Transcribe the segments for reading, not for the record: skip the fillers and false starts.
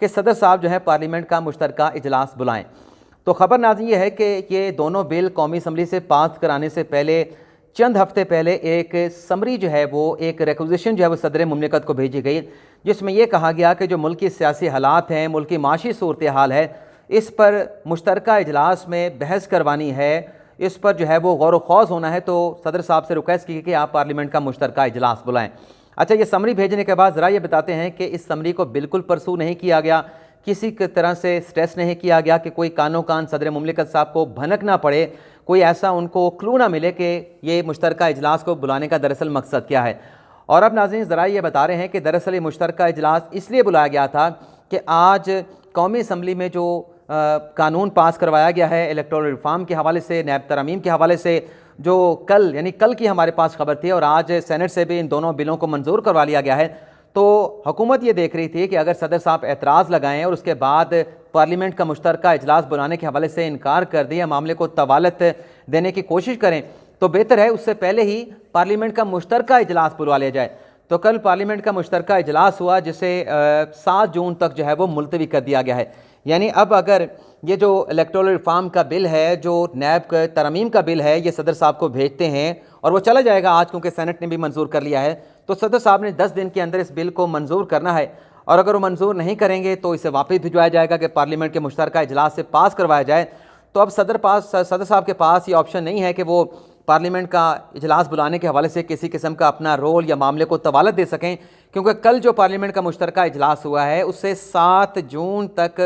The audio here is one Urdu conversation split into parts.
کہ صدر صاحب جو ہے پارلیمنٹ کا مشترکہ اجلاس بلائیں۔ تو خبر ناظرین یہ ہے کہ یہ دونوں بل قومی اسمبلی سے پاس کرانے سے پہلے چند ہفتے پہلے ایک سمری جو ہے وہ ایک ریکوزیشن جو ہے وہ صدر مملکت کو بھیجی گئی، جس میں یہ کہا گیا کہ جو ملکی سیاسی حالات ہیں، ملکی معاشی صورتحال ہے، اس پر مشترکہ اجلاس میں بحث کروانی ہے، اس پر جو ہے وہ غور و خوض ہونا ہے، تو صدر صاحب سے ریکویسٹ کی کہ آپ پارلیمنٹ کا مشترکہ اجلاس بلائیں۔ اچھا، یہ سمری بھیجنے کے بعد ذرا یہ بتاتے ہیں کہ اس سمری کو بالکل پرسو نہیں کیا گیا، کسی طرح سے سٹریس نہیں کیا گیا کہ کوئی کانوں کان صدر مملکت صاحب کو بھنک نہ پڑے، کوئی ایسا ان کو کلو نہ ملے کہ یہ مشترکہ اجلاس کو بلانے کا دراصل مقصد کیا ہے۔ اور اب ناظرین ذرا یہ بتا رہے ہیں کہ دراصل یہ مشترکہ اجلاس اس لیے بلایا گیا تھا کہ آج قومی اسمبلی میں جو قانون پاس کروایا گیا ہے الیکٹورل ریفارم کے حوالے سے، نیب ترامیم کے حوالے سے، جو کل کی ہمارے پاس خبر تھی اور آج سینٹ سے بھی ان دونوں بلوں کو منظور کروا لیا گیا ہے، تو حکومت یہ دیکھ رہی تھی کہ اگر صدر صاحب اعتراض لگائیں اور اس کے بعد پارلیمنٹ کا مشترکہ اجلاس بلانے کے حوالے سے انکار کر دیں یا معاملے کو طوالت دینے کی کوشش کریں تو بہتر ہے اس سے پہلے ہی پارلیمنٹ کا مشترکہ اجلاس بلوا لیا جائے۔ تو کل پارلیمنٹ کا مشترکہ اجلاس ہوا جسے 7 جون تک جو ہے وہ ملتوی کر دیا گیا ہے۔ یعنی اب اگر یہ جو الیکٹورل ریفارم کا بل ہے، جو نیب ترامیم کا بل ہے، یہ صدر صاحب کو بھیجتے ہیں اور وہ چلا جائے گا آج کیونکہ سینٹ نے بھی منظور کر لیا ہے، تو صدر صاحب نے 10 دن کے اندر اس بل کو منظور کرنا ہے، اور اگر وہ منظور نہیں کریں گے تو اسے واپس بھجوایا جائے گا کہ پارلیمنٹ کے مشترکہ اجلاس سے پاس کروایا جائے۔ تو اب صدر صاحب کے پاس یہ آپشن نہیں ہے کہ وہ پارلیمنٹ کا اجلاس بلانے کے حوالے سے کسی قسم کا اپنا رول یا معاملے کو طوالت دے سکیں، کیونکہ کل جو پارلیمنٹ کا مشترکہ اجلاس ہوا ہے اسے 7 جون تک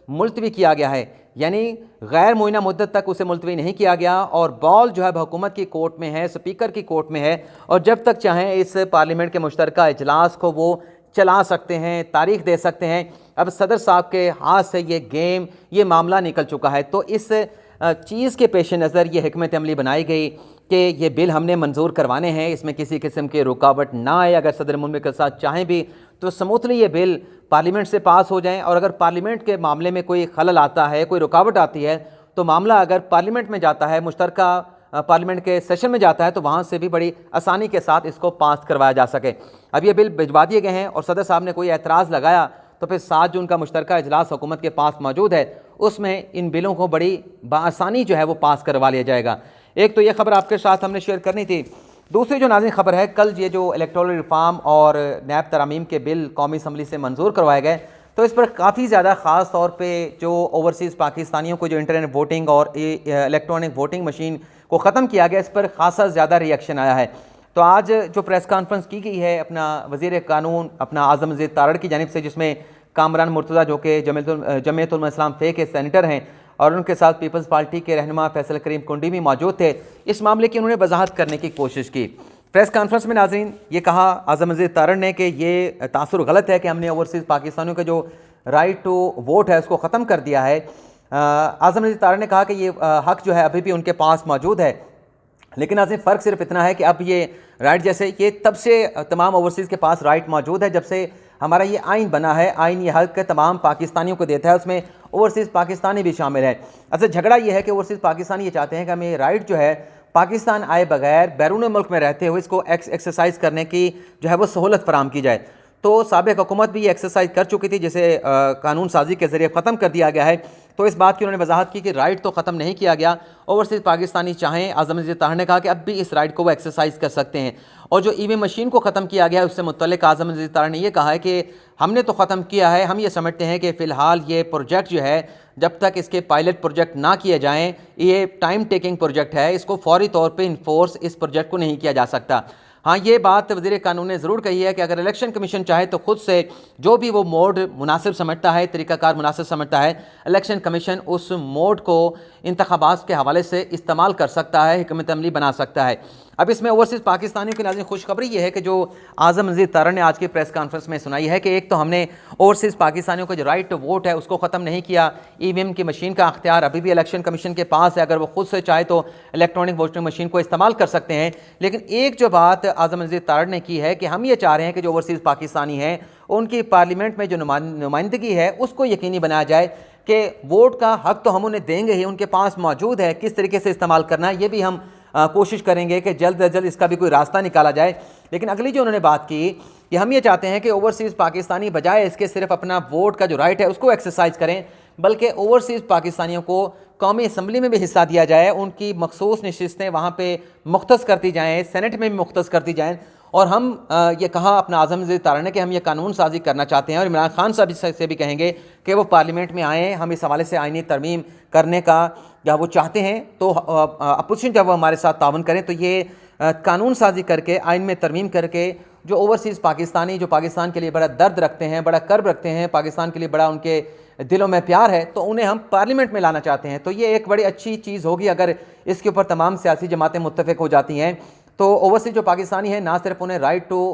ملتوی کیا گیا ہے، یعنی غیر معینہ مدت تک اسے ملتوی نہیں کیا گیا، اور بال جو ہے حکومت کی کورٹ میں ہے، اسپیکر کی کورٹ میں ہے، اور جب تک چاہیں اس پارلیمنٹ کے مشترکہ اجلاس کو وہ چلا سکتے ہیں، تاریخ دے سکتے ہیں۔ اب صدر صاحب کے ہاتھ سے یہ گیم، یہ معاملہ نکل چکا ہے، تو اس چیز کے پیش نظر یہ حکمت عملی بنائی گئی کہ یہ بل ہم نے منظور کروانے ہیں، اس میں کسی قسم کی رکاوٹ نہ آئے، اگر صدر مملکت کے ساتھ چاہیں بھی تو سموتھلی یہ بل پارلیمنٹ سے پاس ہو جائیں، اور اگر پارلیمنٹ کے معاملے میں کوئی خلل آتا ہے، کوئی رکاوٹ آتی ہے، تو معاملہ اگر پارلیمنٹ میں جاتا ہے، مشترکہ پارلیمنٹ کے سیشن میں جاتا ہے، تو وہاں سے بھی بڑی آسانی کے ساتھ اس کو پاس کروایا جا سکے۔ اب یہ بل بھجوا دیے گئے ہیں اور صدر صاحب نے کوئی اعتراض لگایا تو پھر 7 جون کا مشترکہ اجلاس حکومت کے پاس موجود ہے، اس میں ان بلوں کو بڑی بآسانی جو ہے وہ پاس کروا لیا جائے گا۔ ایک تو یہ خبر آپ کے ساتھ ہم نے شیئر کرنی تھی۔ دوسری جو ناظرین خبر ہے، کل یہ جو الیکٹورل ریفارم اور نیب ترامیم کے بل قومی اسمبلی سے منظور کروائے گئے، تو اس پر کافی زیادہ خاص طور پہ جو اوورسیز پاکستانیوں کو جو انٹرنیٹ ووٹنگ اور الیکٹرانک ووٹنگ مشین کو ختم کیا گیا، اس پر خاصا زیادہ ری ایکشن آیا ہے۔ تو آج جو پریس کانفرنس کی گئی ہے اپنا وزیر قانون اپنا اعظم مزید تارڑ کی جانب سے، جس میں کامران مرتضیٰ جو کہ جمعیت علماء اسلام فے کے سینیٹر ہیں، اور ان کے ساتھ پیپلز پارٹی کے رہنما فیصل کریم کنڈی بھی موجود تھے، اس معاملے کی انہوں نے وضاحت کرنے کی کوشش کی۔ پریس کانفرنس میں ناظرین یہ کہا اعظم مزید تارڑ نے کہ یہ تاثر غلط ہے کہ ہم نے اوورسیز پاکستانیوں کا جو رائٹ ٹو ووٹ ہے اس کو ختم کر دیا ہے۔ اعظم مزید تارڑ نے کہا کہ یہ حق جو ہے ابھی بھی ان کے پاس موجود ہے، لیکن ناظرین فرق صرف اتنا ہے کہ اب یہ رائٹ جیسے یہ تب سے تمام اوورسیز کے پاس رائٹ موجود ہے جب سے ہمارا یہ آئین بنا ہے، آئین یہ حق تمام پاکستانیوں کو دیتا ہے، اس میں اوورسیز پاکستانی بھی شامل ہے۔ اصل جھگڑا یہ ہے کہ اوورسیز پاکستانی یہ چاہتے ہیں کہ ہمیں رائٹ جو ہے پاکستان آئے بغیر بیرون ملک میں رہتے ہوئے اس کو ایکسرسائز کرنے کی جو ہے وہ سہولت فراہم کی جائے۔ تو سابق حکومت بھی یہ ایکسرسائز کر چکی تھی، جسے قانون سازی کے ذریعے ختم کر دیا گیا ہے، تو اس بات کی انہوں نے وضاحت کی کہ رائٹ تو ختم نہیں کیا گیا، اوورسیز پاکستانی چاہیں، اعظم مزید تارڑ نے کہا کہ اب بھی اس رائٹ کو وہ ایکسرسائز کر سکتے ہیں۔ اور جو ای وی ایم مشین کو ختم کیا گیا ہے اس سے متعلق اعظم مزید تارڑ نے یہ کہا ہے کہ ہم نے تو ختم کیا ہے، ہم یہ سمجھتے ہیں کہ فی الحال یہ پروجیکٹ جو ہے جب تک اس کے پائلٹ پروجیکٹ نہ کیے جائیں، یہ ٹائم ٹیکنگ پروجیکٹ ہے، اس کو فوری طور پہ انفورس اس پروجیکٹ کو نہیں کیا جا سکتا۔ ہاں یہ بات وزیر قانون نے ضرور کہی ہے کہ اگر الیکشن کمیشن چاہے تو خود سے جو بھی وہ موڈ مناسب سمجھتا ہے، طریقہ کار مناسب سمجھتا ہے، الیکشن کمیشن اس موڈ کو انتخابات کے حوالے سے استعمال کر سکتا ہے، حکمت عملی بنا سکتا ہے۔ اب اس میں اوورسیز پاکستانیوں کے ناظرین خوشخبری یہ ہے کہ جو اعظم مزید تارڑ نے آج کی پریس کانفرنس میں سنائی ہے کہ ایک تو ہم نے اوورسیز پاکستانیوں کا جو رائٹ ٹو ووٹ ہے اس کو ختم نہیں کیا، ای وی ایم کی مشین کا اختیار ابھی بھی الیکشن کمیشن کے پاس ہے، اگر وہ خود سے چاہے تو الیکٹرانک ووٹنگ مشین کو استعمال کر سکتے ہیں۔ لیکن ایک جو بات اعظم مزید تارڑ نے کی ہے کہ ہم یہ چاہ رہے ہیں کہ جو اوورسیز پاکستانی ہیں ان کی پارلیمنٹ میں جو نمائندگی ہے اس کو یقینی بنایا جائے کہ ووٹ کا حق تو ہم انہیں دیں گے ہی، ان کے پاس موجود ہے، کس طریقے سے استعمال کرنا ہے یہ بھی ہم کوشش کریں گے کہ جلد از جلد اس کا بھی کوئی راستہ نکالا جائے۔ لیکن اگلی جو انہوں نے بات کی کہ ہم یہ چاہتے ہیں کہ اوورسیز پاکستانی بجائے اس کے صرف اپنا ووٹ کا جو رائٹ ہے اس کو ایکسرسائز کریں، بلکہ اوورسیز پاکستانیوں کو قومی اسمبلی میں بھی حصہ دیا جائے، ان کی مخصوص نشستیں وہاں پہ مختص کرتی جائیں، سینٹ میں بھی مختص کرتی جائیں۔ اور ہم یہ کہا اپنا اعظم عزیز تارا نے کہ ہم یہ قانون سازی کرنا چاہتے ہیں، اور عمران خان صاحب سے بھی کہیں گے کہ وہ پارلیمنٹ میں آئیں، ہم اس حوالے سے آئینی ترمیم کرنے کا یا وہ چاہتے ہیں تو اپوزیشن جب وہ ہمارے ساتھ تعاون کریں تو یہ قانون سازی کر کے، آئین میں ترمیم کر کے، جو اوورسیز پاکستانی جو پاکستان کے لیے بڑا درد رکھتے ہیں، بڑا کرب رکھتے ہیں، پاکستان کے لیے بڑا ان کے دلوں میں پیار ہے، تو انہیں ہم پارلیمنٹ میں لانا چاہتے ہیں۔ تو یہ ایک بڑی اچھی چیز ہوگی اگر اس کے اوپر تمام سیاسی جماعتیں متفق ہو جاتی ہیں، تو اوورسیز جو پاکستانی ہیں نہ صرف انہیں رائٹ ٹو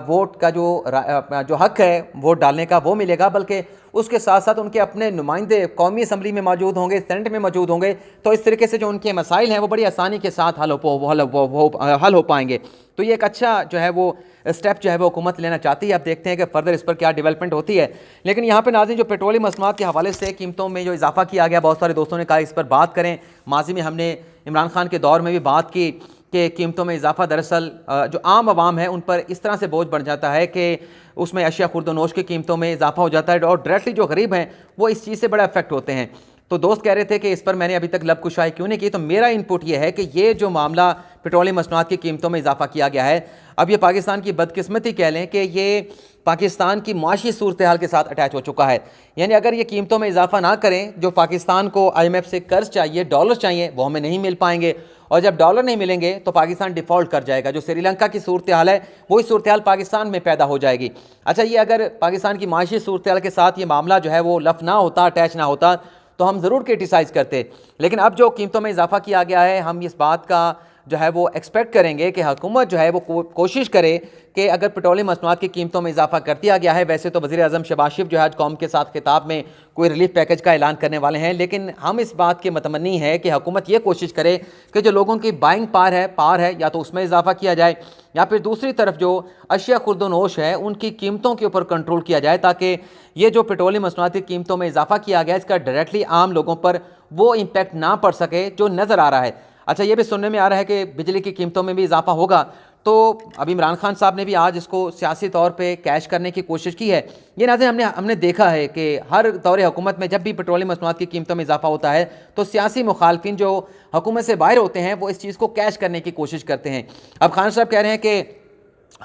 ووٹ کا جو حق ہے ووٹ ڈالنے کا وہ ملے گا، بلکہ اس کے ساتھ ساتھ ان کے اپنے نمائندے قومی اسمبلی میں موجود ہوں گے، سینٹ میں موجود ہوں گے، تو اس طریقے سے جو ان کے مسائل ہیں وہ بڑی آسانی کے ساتھ حل ہو پائیں گے۔ تو یہ ایک اچھا جو ہے وہ اسٹیپ جو ہے وہ حکومت لینا چاہتی ہے۔ اب دیکھتے ہیں کہ فردر اس پر کیا ڈیولپمنٹ ہوتی ہے۔ لیکن یہاں پہ ناظرین جو پیٹرولیم مصنوعات کے حوالے سے قیمتوں میں جو اضافہ کیا گیا، بہت سارے دوستوں نے کہا اس پر بات کریں۔ ماضی میں ہم نے عمران خان کے دور میں بھی بات کی کہ قیمتوں میں اضافہ دراصل جو عام عوام ہے ان پر اس طرح سے بوجھ بڑھ جاتا ہے کہ اس میں اشیاء خورد و نوش کی قیمتوں میں اضافہ ہو جاتا ہے، اور ڈائریکٹلی جو غریب ہیں وہ اس چیز سے بڑا افیکٹ ہوتے ہیں۔ تو دوست کہہ رہے تھے کہ اس پر میں نے ابھی تک لب کشائی کیوں نہیں کی، تو میرا ان پٹ یہ ہے کہ یہ جو معاملہ پیٹرولیم مصنوعات کی قیمتوں میں اضافہ کیا گیا ہے، اب یہ پاکستان کی بدقسمتی کہہ لیں کہ یہ پاکستان کی معاشی صورتحال کے ساتھ اٹیچ ہو چکا ہے۔ یعنی اگر یہ قیمتوں میں اضافہ نہ کریں، جو پاکستان کو IMF سے قرض چاہیے، ڈالر چاہیے، وہ ہمیں نہیں مل پائیں گے، اور جب ڈالر نہیں ملیں گے تو پاکستان ڈیفالٹ کر جائے گا۔ جو سری لنکا کی صورتحال ہے وہی صورتحال پاکستان میں پیدا ہو جائے گی۔ اچھا، یہ اگر پاکستان کی معاشی صورتحال کے ساتھ یہ معاملہ جو ہے وہ لف نہ ہوتا، اٹیچ نہ ہوتا، تو ہم ضرور کرٹیسائز کرتے۔ لیکن اب جو قیمتوں میں اضافہ کیا گیا ہے، ہم اس بات کا جو ہے وہ ایکسپیکٹ کریں گے کہ حکومت جو ہے وہ کوشش کرے کہ اگر پیٹرولیم مصنوعات کی قیمتوں میں اضافہ کر دیا گیا ہے، ویسے تو وزیر اعظم شہباز شریف جو ہے آج قوم کے ساتھ خطاب میں کوئی ریلیف پیکج کا اعلان کرنے والے ہیں، لیکن ہم اس بات کے متمنی ہے کہ حکومت یہ کوشش کرے کہ جو لوگوں کی بائنگ پاور ہے یا تو اس میں اضافہ کیا جائے، یا پھر دوسری طرف جو اشیاء خورد و نوش ہے ان کی قیمتوں کے اوپر کنٹرول کیا جائے، تاکہ یہ جو پیٹرولیم مصنوعات کی قیمتوں میں اضافہ کیا گیا اس کا ڈائریکٹلی عام لوگوں پر وہ امپیکٹ نہ پڑ سکے جو نظر آ رہا ہے۔ اچھا، یہ بھی سننے میں آ رہا ہے کہ بجلی کی قیمتوں میں بھی اضافہ ہوگا، تو ابھی عمران خان صاحب نے بھی آج اس کو سیاسی طور پہ کیش کرنے کی کوشش کی ہے۔ یہ ناظرین ہم نے دیکھا ہے کہ ہر دور حکومت میں جب بھی پیٹرولیم مصنوعات کی قیمتوں میں اضافہ ہوتا ہے تو سیاسی مخالفین جو حکومت سے باہر ہوتے ہیں وہ اس چیز کو کیش کرنے کی کوشش کرتے ہیں۔ اب خان صاحب کہہ رہے ہیں کہ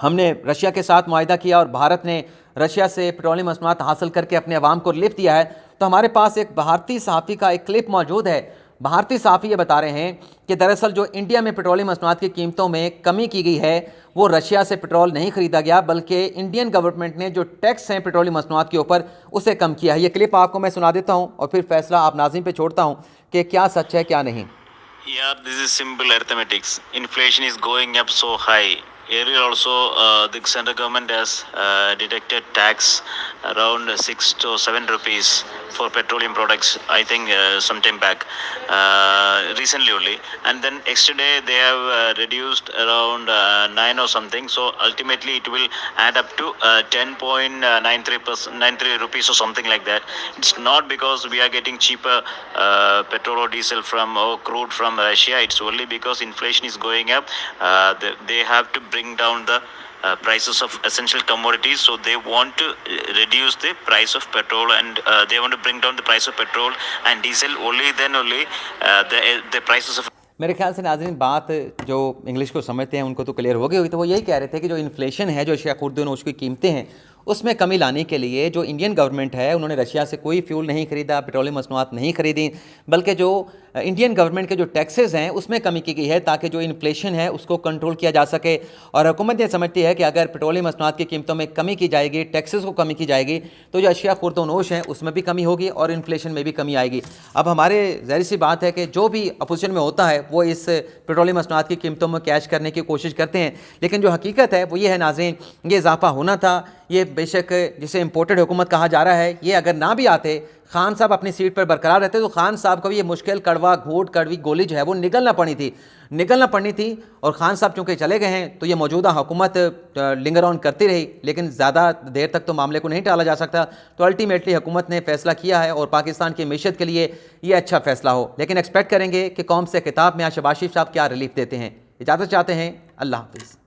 ہم نے رشیا کے ساتھ معاہدہ کیا اور بھارت نے رشیا سے پیٹرولیم مصنوعات حاصل کر کے اپنے عوام کو ریلیف دیا ہے، تو ہمارے پاس ایک بھارتی صحافی کا ایک کلپ موجود ہے۔ بھارتی صحافی یہ بتا رہے ہیں کہ دراصل جو انڈیا میں پیٹرولیم مصنوعات کی قیمتوں میں کمی کی گئی ہے وہ رشیا سے پیٹرول نہیں خریدا گیا، بلکہ انڈین گورنمنٹ نے جو ٹیکس ہیں پیٹرولیم مصنوعات کے اوپر اسے کم کیا ہے۔ یہ کلپ آپ کو میں سنا دیتا ہوں اور پھر فیصلہ آپ ناظرین پہ چھوڑتا ہوں کہ کیا سچ ہے کیا نہیں۔ Yeah, this is simple arithmetics. Inflation is going up so high. Earlier also, the central government has deducted tax around 6 to 7 rupees for petroleum products, I think sometime back, recently only. And then yesterday they have reduced around 9 or something. So ultimately it will add up to 10.93 rupees or something like that. It's not because we are getting cheaper petrol or diesel or crude from Russia. It's only because inflation is going up. They have to bring down the prices of essential commodities, so they want to reduce the price of petrol, and they want to bring down the price of petrol and diesel. Only the prices of میرے خیال سے ناظرین بات جو انگلش کو سمجھتے ہیں ان کو تو کلیئر ہو گئی ہوگی۔ تو وہ یہی کہہ رہے تھے کہ جو انفلیشن ہے، جو اشیاء خورد و نوش کی قیمتیں ہیں، اس میں کمی لانے کے لیے جو انڈین گورنمنٹ ہے انہوں نے رشیا سے کوئی فیول نہیں خریدا، پیٹرولیم مصنوعات نہیں خریدیں، بلکہ جو انڈین گورنمنٹ کے جو ٹیکسز ہیں اس میں کمی کی گئی ہے تاکہ جو انفلیشن ہے اس کو کنٹرول کیا جا سکے۔ اور حکومت یہ سمجھتی ہے کہ اگر پیٹرولیم مصنوعات کی قیمتوں میں کمی کی جائے گی، ٹیکسز کو کمی کی جائے گی، تو جو اشیاء خورد و نوش ہیں اس میں بھی کمی ہوگی اور انفلیشن میں بھی کمی آئے گی۔ اب ہمارے ظاہر سی بات ہے کہ جو بھی اپوزیشن میں ہوتا ہے وہ اس پیٹرولیم مصنوعات کی قیمتوں میں کیش کرنے کی کوشش کرتے ہیں، لیکن جو حقیقت ہے وہ یہ ہے ناظرین، یہ اضافہ ہونا تھا۔ یہ بے شک جسے امپورٹڈ حکومت کہا جا رہا ہے، یہ اگر نہ بھی آتے، خان صاحب اپنی سیٹ پر برقرار رہتے، تو خان صاحب کو بھی یہ مشکل کڑوی گولی جو ہے وہ نگلنا پڑنی تھی اور خان صاحب چونکہ چلے گئے ہیں تو یہ موجودہ حکومت لنگر آن کرتی رہی، لیکن زیادہ دیر تک تو معاملے کو نہیں ٹالا جا سکتا۔ تو الٹیمیٹلی حکومت نے فیصلہ کیا ہے اور پاکستان کی معیشت کے لیے یہ اچھا فیصلہ ہو، لیکن ایکسپیکٹ کریں گے کہ قوم سے خطاب میں شہباز شریف صاحب کیا ریلیف دیتے ہیں۔ اجازت چاہتے ہیں، اللہ حافظ۔